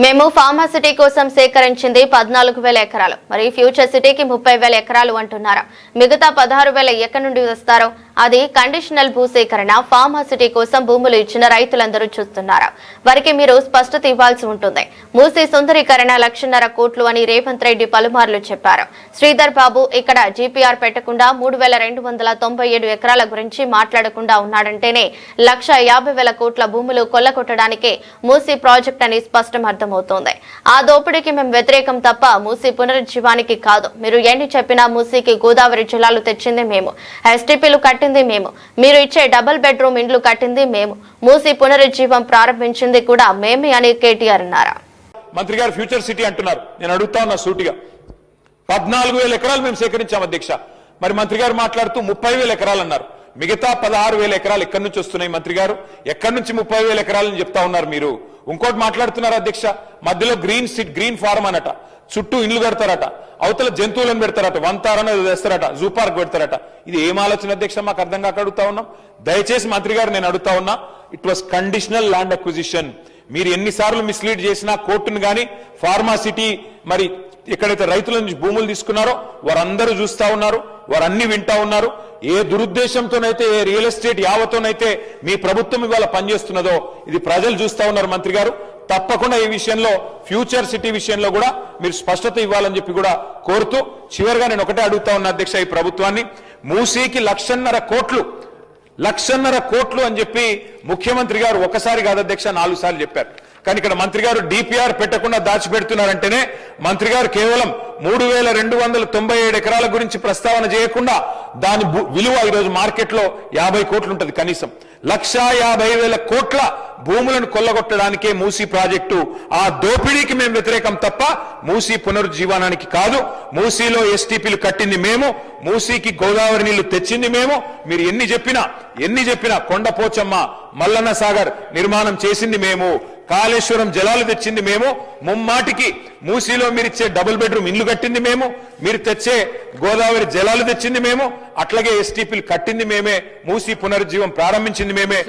మేము ఫార్మాసిటీ కోసం సేకరించింది 14,000 ఎకరాలు, మరి ఫ్యూచర్ సిటీకి 30,000 ఎకరాలు అంటున్నారు. మిగతా 16,000 ఎక్కడి నుండి వస్తారో? అది కండిషనల్ భూసేకరణ. ఫార్మాసిటీ కోసం భూములు ఇచ్చిన రైతులందరూ చూస్తున్నారు. వారికి మీరు స్పష్టత ఇవ్వాల్సి ఉంటుంది. మూసీ సుందరీకరణ 1,50,000 కోట్లు అని రేవంత్ రెడ్డి పలుమార్లు చెప్పారు. శ్రీధర్ బాబు ఇక్కడ జీపీఆర్ పెట్టకుండా 3,297 ఎకరాల గురించి మాట్లాడకుండా ఉన్నాడంటేనే 1,50,000 కోట్ల భూములు కొల్లగొట్టడానికే మూసీ ప్రాజెక్ట్ అని స్పష్టం అర్థమవుతోంది. ఆ దోపిడీకి మేము వ్యతిరేకం తప్ప మూసీ పునరుజ్జీవానికి కాదు. మీరు ఎన్ని చెప్పినా మూసీకి గోదావరి జలాలు తెచ్చింది మేము, ఎస్టీపీలు కట్టింది మేము, మీరు ఇచ్చే డబుల్ బెడ్రూమ్ ఇండ్లు కట్టింది మేము, మూసీ పునరుజ్జీవం ప్రారంభించింది కూడా మేమే అని కేటీఆర్ అన్నారు. మంత్రి గారు ఫ్యూచర్ సిటీ అంటున్నారు. నేను అడుగుతా ఉన్నా సూటిగా, 14,000 ఎకరాలు మేము సేకరించాం అధ్యక్ష. మరి మంత్రి గారు మాట్లాడుతూ 30,000 ఎకరాలు అన్నారు. మిగతా 16,000 ఎకరాలు ఎక్కడి నుంచి వస్తున్నాయి మంత్రి గారు? ఎక్కడి నుంచి 30,000 ఎకరాలని చెప్తా ఉన్నారు మీరు? ఇంకోటి మాట్లాడుతున్నారు అధ్యక్ష, మధ్యలో గ్రీన్ ఫార్మ్ అనట, చుట్టూ ఇండ్లు కడతారట, అవతల జంతువులను పెడతారట, వంతారని వేస్తారట, జూ పార్క్ పెడతారట. ఇది ఏం ఆలోచన అధ్యక్ష? మాకు అర్థం కాక అడుగుతా ఉన్నాం. దయచేసి మంత్రి గారు నేను అడుగుతా ఉన్నా, it was conditional land acquisition. మీరు ఎన్నిసార్లు మిస్లీడ్ చేసినా కోర్టును గాని ఫార్మాసిటీ మరి ఎక్కడైతే రైతుల నుంచి భూములు తీసుకున్నారో వారందరూ చూస్తా ఉన్నారు, వారన్నీ వింటా ఉన్నారు. ఏ దురుద్దేశంతోనైతే, ఏ రియల్ ఎస్టేట్ యావతోనైతే మీ ప్రభుత్వం ఇవాళ పనిచేస్తున్నదో ఇది ప్రజలు చూస్తా ఉన్నారు. మంత్రి గారు తప్పకుండా ఈ విషయంలో ఫ్యూచర్ సిటీ విషయంలో కూడా మీరు స్పష్టత ఇవ్వాలని చెప్పి కూడా కోరుతూ చివరిగా నేను ఒకటే అడుగుతా ఉన్నా అధ్యక్ష, ఈ ప్రభుత్వాన్ని మూసీకి 1,50,000 కోట్లు అని చెప్పి ముఖ్యమంత్రి గారు ఒకసారి కాదు అధ్యక్ష 4 సార్లు చెప్పారు. కానీ ఇక్కడ మంత్రి గారు డిపిఆర్ పెట్టకుండా దాచిపెడుతున్నారంటేనే మంత్రి గారు కేవలం 3,297 ఎకరాల గురించి ప్రస్తావన చేయకుండా దాని విలువ ఈరోజు మార్కెట్లో 50 కోట్లు ఉంటుంది. కనీసం 1,50,000 కోట్ల భూములను కొల్లగొట్టడానికే మూసీ ప్రాజెక్టు. ఆ దోపిడీకి మేము వ్యతిరేకం తప్ప మూసీ పునరుజ్జీవనానికి కాదు. మూసీలో ఎస్టీపీలు కట్టింది మేము, మూసీకి గోదావరి నీళ్లు తెచ్చింది మేము. మీరు ఎన్ని చెప్పినా కొండపోచమ్మ, మల్లన్న సాగర్ నిర్మాణం చేసింది మేము, కాళేశ్వరం జలాలు తెచ్చింది మేము, ముమ్మాటికి మూసీలో మీరిచ్చే డబుల్ బెడ్రూమ్ ఇల్లు కట్టింది మేము, మీరు తెచ్చే గోదావరి జలాలు తెచ్చింది మేము, అట్లాగే ఎస్టీపీలు కట్టింది మేమే, మూసీ పునరుజ్జీవం ప్రారంభించింది మేమే.